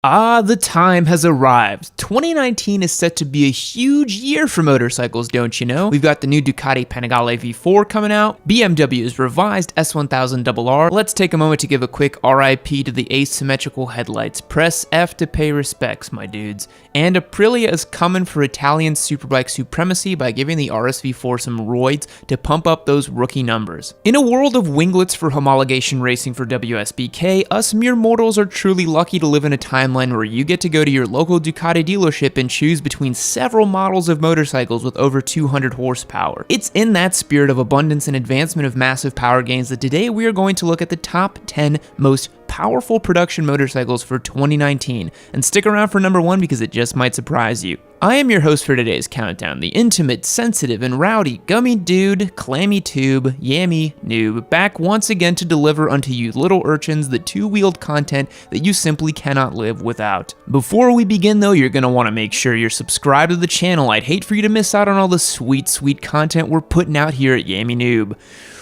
The time has arrived. 2019 is set to be a huge year for motorcycles, don't you know? We've got the new Ducati Panigale V4 coming out, BMW's revised S1000RR. Let's take a moment to give a quick RIP to the asymmetrical headlights. Press F to pay respects, my dudes. And Aprilia is coming for Italian superbike supremacy by giving the RSV4 some roids to pump up those rookie numbers. In a world of winglets for homologation racing for WSBK, us mere mortals are truly lucky to live in a timeline where you get to go to your local Ducati dealership and choose between several models of motorcycles with over 200 horsepower. It's in that spirit of abundance and advancement of massive power gains that today we are going to look at the top 10 most powerful production motorcycles for 2019, and stick around for number 1 because it just might surprise you. I am your host for today's countdown, the intimate, sensitive, and rowdy gummy dude, clammy tube, yammy noob, back once again to deliver unto you little urchins the two-wheeled content that you simply cannot live without. Before we begin though, you're gonna want to make sure you're subscribed to the channel. I'd hate for you to miss out on all the sweet content we're putting out here at Yammy Noob.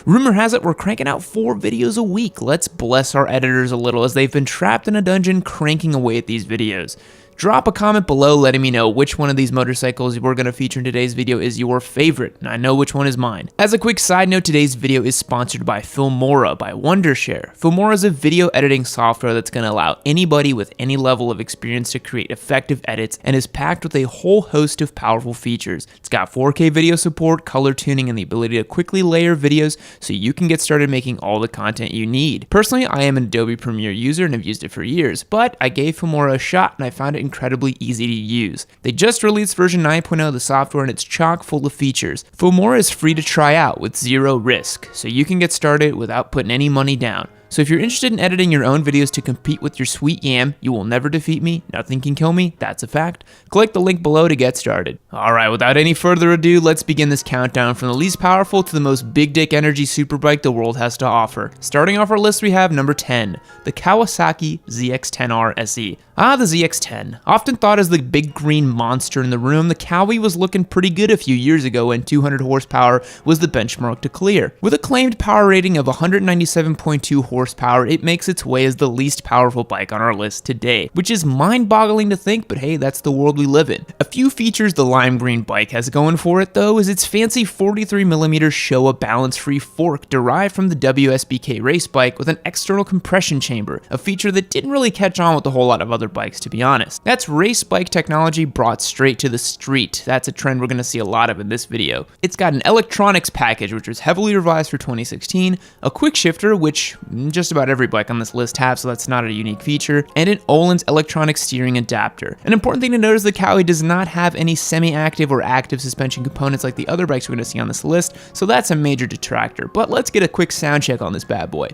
Rumor has it we're cranking out 4 videos a week. Let's bless our editors a little as they've been trapped in a dungeon cranking away at these videos. Drop a comment below letting me know which one of these motorcycles we're going to feature in today's video is your favorite, and I know which one is mine. As a quick side note, today's video is sponsored by Filmora by Wondershare. Filmora is a video editing software that's going to allow anybody with any level of experience to create effective edits and is packed with a whole host of powerful features. It's got 4K video support, color tuning, and the ability to quickly layer videos so you can get started making all the content you need. Personally, I am an Adobe Premiere user and have used it for years, but I gave Filmora a shot and I found it incredibly easy to use. They just released version 9.0 of the software and it's chock full of features. Filmora is free to try out with zero risk, so you can get started without putting any money down. So if you're interested in editing your own videos to compete with your sweet yam, you will never defeat me, nothing can kill me, that's a fact. Click the link below to get started. Alright, without any further ado, let's begin this countdown from the least powerful to the most big dick energy superbike the world has to offer. Starting off our list we have number 10, the Kawasaki ZX-10R SE. The ZX-10. Often thought as the big green monster in the room, the Kawi was looking pretty good a few years ago when 200 horsepower was the benchmark to clear. With a claimed power rating of 197.2 horsepower, it makes its way as the least powerful bike on our list today, which is mind-boggling to think, but hey, that's the world we live in. A few features the lime green bike has going for it though is its fancy 43mm Showa balance-free fork derived from the WSBK race bike with an external compression chamber, a feature that didn't really catch on with a whole lot of other bikes, to be honest. That's race bike technology brought straight to the street. That's a trend we're going to see a lot of in this video. It's got an electronics package which was heavily revised for 2016, a quick shifter which just about every bike on this list have, so that's not a unique feature, and an Öhlins electronic steering adapter. An important thing to note is the Kawi does not have any semi-active or active suspension components like the other bikes we're going to see on this list, so that's a major detractor. But let's get a quick sound check on this bad boy.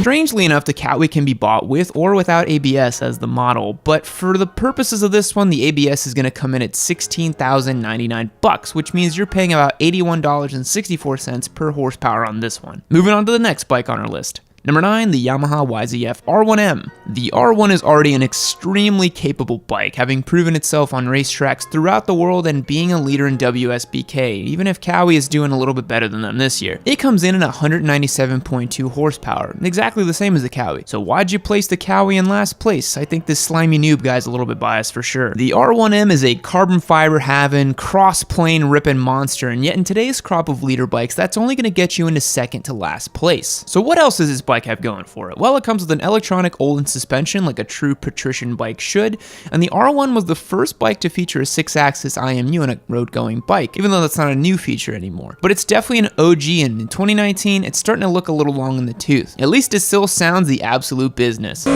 Strangely enough, the Kawi can be bought with or without ABS as the model, but for the purposes of this one, the ABS is going to come in at $16,099, which means you're paying about $81.64 per horsepower on this one. Moving on to the next bike on our list. Number 9, the Yamaha YZF R1M. The R1 is already an extremely capable bike, having proven itself on racetracks throughout the world and being a leader in WSBK, even if Kawi is doing a little bit better than them this year. It comes in at 197.2 horsepower, exactly the same as the Kawi. So why'd you place the Kawi in last place? I think this slimy noob guy's a little bit biased for sure. The R1M is a carbon fiber having, cross-plane ripping monster, and yet in today's crop of leader bikes, that's only going to get you into second to last place. So what else is this bike have going for it? Well, it comes with an electronic Öhlins suspension like a true patrician bike should, and the R1 was the first bike to feature a 6-axis IMU on a road-going bike, even though that's not a new feature anymore. But it's definitely an OG, and in 2019, it's starting to look a little long in the tooth. At least it still sounds the absolute business.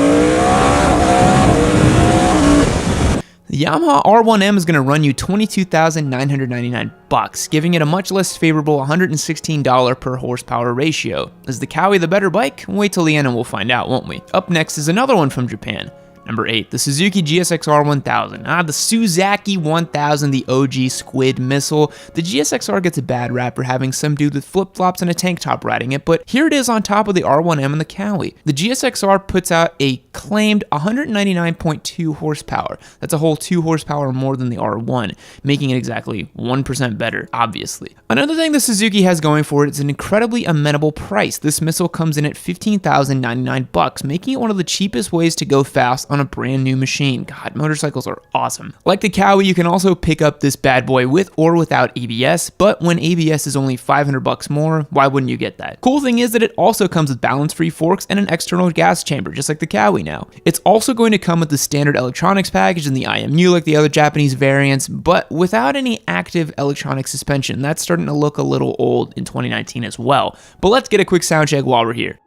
The Yamaha R1M is going to run you $22,999, giving it a much less favorable $116 per horsepower ratio. Is the Kawi the better bike? Wait till the end and we'll find out, won't we? Up next is another one from Japan. Number 8, the Suzuki GSX-R 1000. The Suzaki 1000, the OG squid missile. The GSX-R gets a bad rap for having some dude with flip-flops and a tank top riding it, but here it is on top of the R1M and the Cowie. The GSX-R puts out a claimed 199.2 horsepower. That's a whole 2 horsepower more than the R1, making it exactly 1% better, obviously. Another thing the Suzuki has going for it is an incredibly amenable price. This missile comes in at $15,099, making it one of the cheapest ways to go fast on a brand new machine. God, motorcycles are awesome. Like the Cowie, you can also pick up this bad boy with or without ABS, but when ABS is only $500 more, why wouldn't you get that? Cool thing is that it also comes with balance-free forks and an external gas chamber, just like the Cowie now. It's also going to come with the standard electronics package and the IMU like the other Japanese variants, but without any active electronic suspension. That's starting to look a little old in 2019 as well. But let's get a quick sound check while we're here.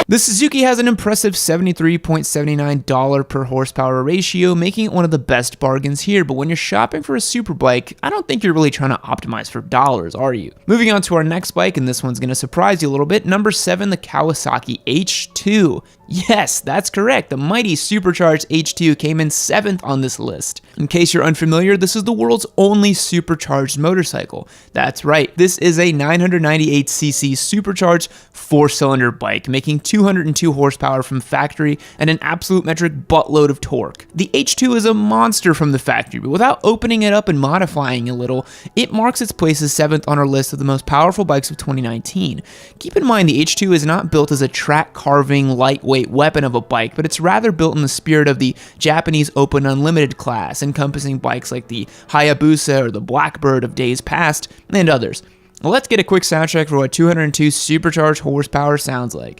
The Suzuki has an impressive $73.79 per horsepower ratio, making it one of the best bargains here, but when you're shopping for a superbike, I don't think you're really trying to optimize for dollars, are you? Moving on to our next bike, and this one's going to surprise you a little bit, number 7, the Kawasaki H2. Yes, that's correct. The mighty supercharged H2 came in 7th on this list. In case you're unfamiliar, this is the world's only supercharged motorcycle. That's right, this is a 998cc supercharged 4-cylinder bike, making 202 horsepower from factory and an absolute metric buttload of torque. The H2 is a monster from the factory, but without opening it up and modifying a little, it marks its place as 7th on our list of the most powerful bikes of 2019. Keep in mind, the H2 is not built as a track carving, lightweight weapon of a bike, but it's rather built in the spirit of the Japanese Open Unlimited class, encompassing bikes like the Hayabusa or the Blackbird of days past, and others. Well, let's get a quick sound check for what 202 supercharged horsepower sounds like.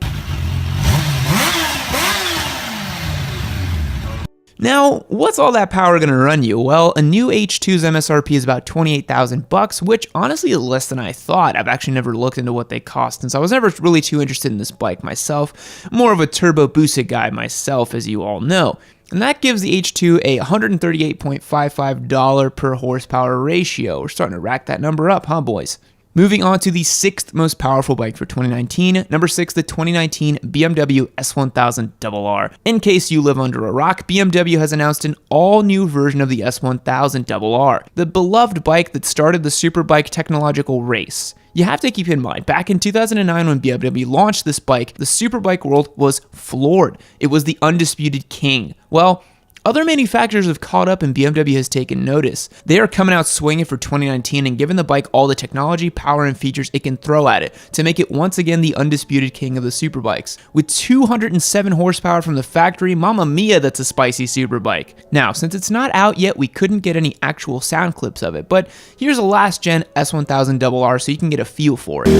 Now, what's all that power going to run you? Well, a new H2's MSRP is about $28,000, which honestly is less than I thought. I've actually never looked into what they cost since I was never really too interested in this bike myself. More of a turbo boosted guy myself, as you all know. And that gives the H2 a $138.55 per horsepower ratio. We're starting to rack that number up, huh, boys? Moving on to the 6th most powerful bike for 2019, number 6, the 2019 BMW S1000RR. In case you live under a rock, BMW has announced an all-new version of the S1000RR, the beloved bike that started the superbike technological race. You have to keep in mind, back in 2009 when BMW launched this bike, the superbike world was floored. It was the undisputed king. Well, other manufacturers have caught up and BMW has taken notice. They are coming out swinging for 2019 and giving the bike all the technology, power, and features it can throw at it to make it once again the undisputed king of the superbikes. With 207 horsepower from the factory, mamma mia, that's a spicy superbike. Now, since it's not out yet, we couldn't get any actual sound clips of it, but here's a last gen S1000RR so you can get a feel for it.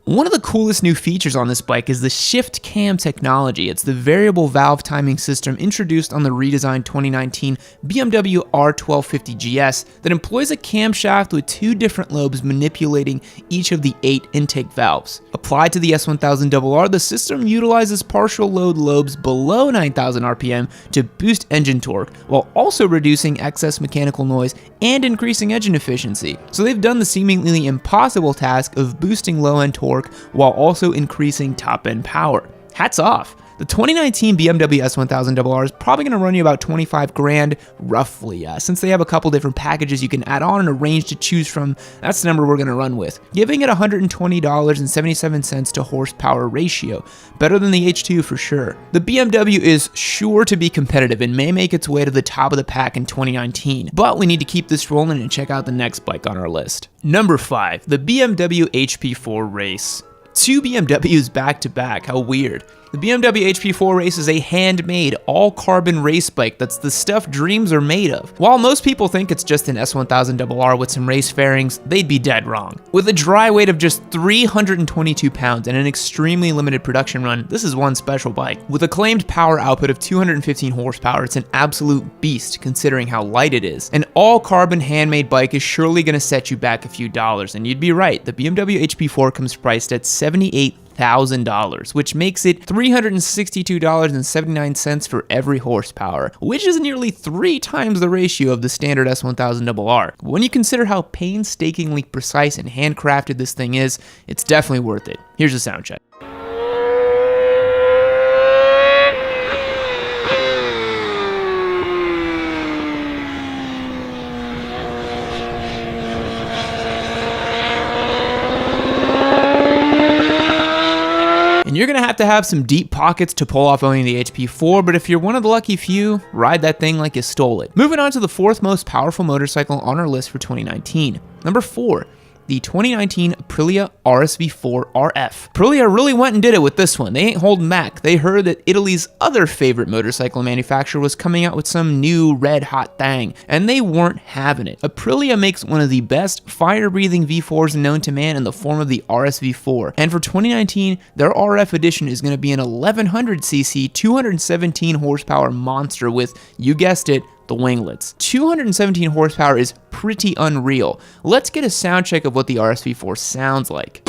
One of the coolest new features on this bike is the Shift Cam technology. It's the variable valve timing system introduced on the redesigned 2019 BMW R1250 GS that employs a camshaft with 2 different lobes manipulating each of the 8 intake valves. Applied to the S1000RR, the system utilizes partial load lobes below 9,000 RPM to boost engine torque, while also reducing excess mechanical noise and increasing engine efficiency. So they've done the seemingly impossible task of boosting low-end torque while also increasing top-end power. Hats off. The 2019 BMW S1000RR is probably going to run you about 25 grand, roughly. Since they have a couple different packages you can add on and a range to choose from, that's the number we're going to run with, giving it $120.77 to horsepower ratio. Better than the H2 for sure. The BMW is sure to be competitive and may make its way to the top of the pack in 2019, but we need to keep this rolling and check out the next bike on our list. Number 5, the BMW HP4 Race. 2 BMWs back to back, how weird. The BMW HP4 Race is a handmade, all-carbon race bike that's the stuff dreams are made of. While most people think it's just an S1000RR with some race fairings, they'd be dead wrong. With a dry weight of just 322 pounds and an extremely limited production run, this is one special bike. With a claimed power output of 215 horsepower, it's an absolute beast considering how light it is. An all-carbon handmade bike is surely going to set you back a few dollars, and you'd be right, the BMW HP4 comes priced at $78,000. $100,000, which makes it $362.79 for every horsepower, which is nearly 3 times the ratio of the standard S1000RR. When you consider how painstakingly precise and handcrafted this thing is, it's definitely worth it. Here's a sound check. And you're gonna have to have some deep pockets to pull off owning the HP4, but if you're one of the lucky few, ride that thing like you stole it. Moving on to the 4th most powerful motorcycle on our list for 2019. Number 4. The 2019 Aprilia RSV4 RF. Aprilia really went and did it with this one. They ain't holding back. They heard that Italy's other favorite motorcycle manufacturer was coming out with some new red hot thing, and they weren't having it. Aprilia makes one of the best fire-breathing V4s known to man in the form of the RSV4, and for 2019, their RF edition is going to be an 1100cc, 217 horsepower monster with, you guessed it, the winglets. 217 horsepower is pretty unreal. Let's get a sound check of what the RSV4 sounds like.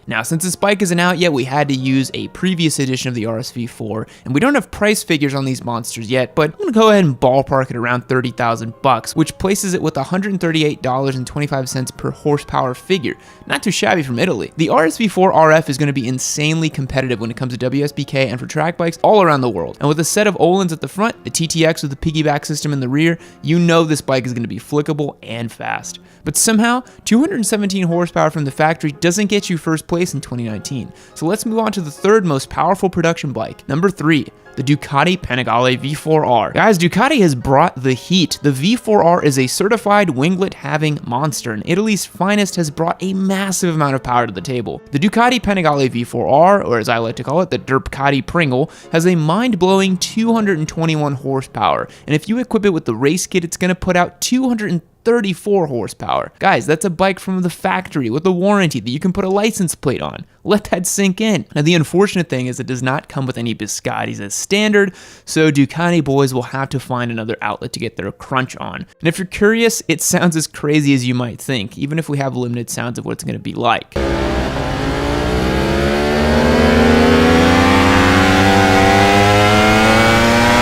Now, since this bike isn't out yet, we had to use a previous edition of the RSV4, and we don't have price figures on these monsters yet, but I'm gonna go ahead and ballpark it around 30,000 bucks, which places it with $138.25 per horsepower figure. Not too shabby from Italy. The RSV4 RF is gonna be insanely competitive when it comes to WSBK and for track bikes all around the world. And with a set of Öhlins at the front, a TTX with a piggyback system in the rear, you know this bike is gonna be flickable and fast. But somehow, 217 horsepower from the factory doesn't get you first place in 2019. So let's move on to the 3rd most powerful production bike. Number 3. The Ducati Panigale V4R. Guys, Ducati has brought the heat. The V4R is a certified winglet-having monster, and Italy's finest has brought a massive amount of power to the table. The Ducati Panigale V4R, or as I like to call it, the Derpcati Pringle, has a mind-blowing 221 horsepower, and if you equip it with the race kit, it's going to put out 234 horsepower. Guys, that's a bike from the factory with a warranty that you can put a license plate on. Let that sink in. Now, the unfortunate thing is it does not come with any Biscottis as standard, so Ducati boys will have to find another outlet to get their crunch on. And if you're curious, it sounds as crazy as you might think, even if we have limited sounds of what it's going to be like.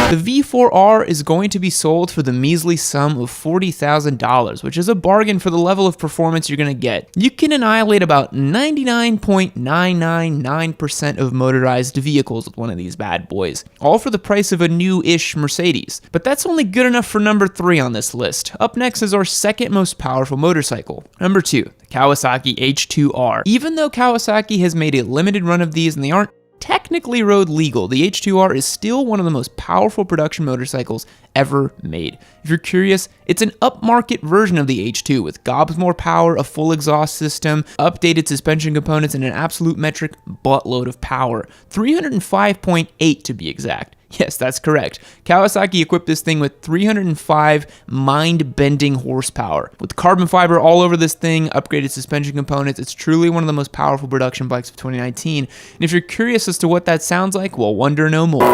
The V4R is going to be sold for the measly sum of $40,000, which is a bargain for the level of performance you're going to get. You can annihilate about 99.999% of motorized vehicles with one of these bad boys, all for the price of a new-ish Mercedes. But that's only good enough for number 3 on this list. Up next is our 2nd most powerful motorcycle. Number 2, the Kawasaki H2R. Even though Kawasaki has made a limited run of these and they aren't technically road legal, the H2R is still one of the most powerful production motorcycles ever made. If you're curious, it's an upmarket version of the H2 with gobs more power, a full exhaust system, updated suspension components, and an absolute metric buttload of power. 305.8 to be exact. Yes, that's correct. Kawasaki equipped this thing with 305 mind-bending horsepower. With carbon fiber all over this thing, upgraded suspension components, it's truly one of the most powerful production bikes of 2019. And if you're curious as to what that sounds like, well, wonder no more.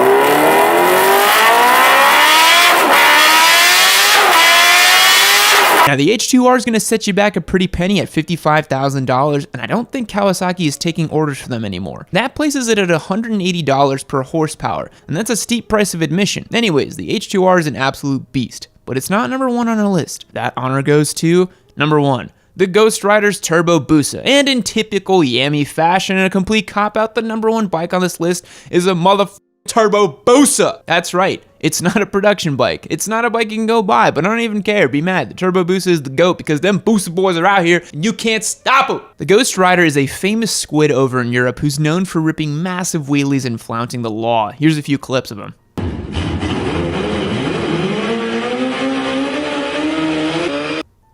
Now, the H2R is going to set you back a pretty penny at $55,000, and I don't think Kawasaki is taking orders for them anymore. That places it at $180 per horsepower, and that's a steep price of admission. Anyways, the H2R is an absolute beast, but it's not number 1 on our list. That honor goes to number 1. The Ghost Rider's Turbo Busa. And in typical Yami fashion and a complete cop-out, the number 1 bike on this list is a Turbo Busa. That's right. It's not a production bike. It's not a bike you can go buy, but I don't even care. Be mad. The Turbo Busa is the GOAT because them Busa boys are out here and you can't stop them. The Ghost Rider is a famous squid over in Europe who's known for ripping massive wheelies and flaunting the law. Here's a few clips of him.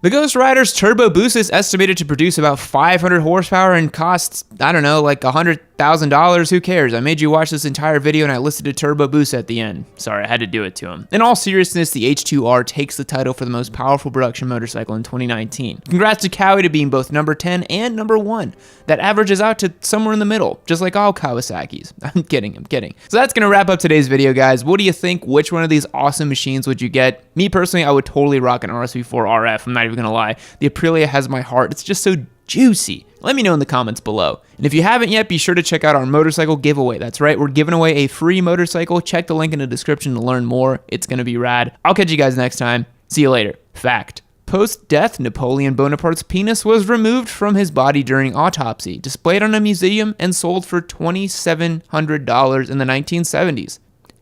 The Ghost Rider's Turbo Busa is estimated to produce about 500 horsepower and costs, I don't know, like $100,000. Who cares? I made you watch this entire video and I listed a Turbo Busa at the end. Sorry, I had to do it to him. In all seriousness, the H2R takes the title for the most powerful production motorcycle in 2019. Congrats to Kawi to being both number 10 and number 1. That averages out to somewhere in the middle, just like all Kawasaki's. I'm kidding. So that's gonna wrap up today's video, guys. What do you think? Which one of these awesome machines would you get? Me personally, I would totally rock an RSV4 RF. I'm not even even gonna lie. The Aprilia has my heart. It's just so juicy. Let me know in the comments below. And if you haven't yet, be sure to check out our motorcycle giveaway. That's right, we're giving away a free motorcycle. Check the link in the description to learn more. It's gonna be rad. I'll catch you guys next time. See you later. Fact. Post-death, Napoleon Bonaparte's penis was removed from his body during autopsy, displayed on a museum, and sold for $2,700 in the 1970s.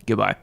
Goodbye.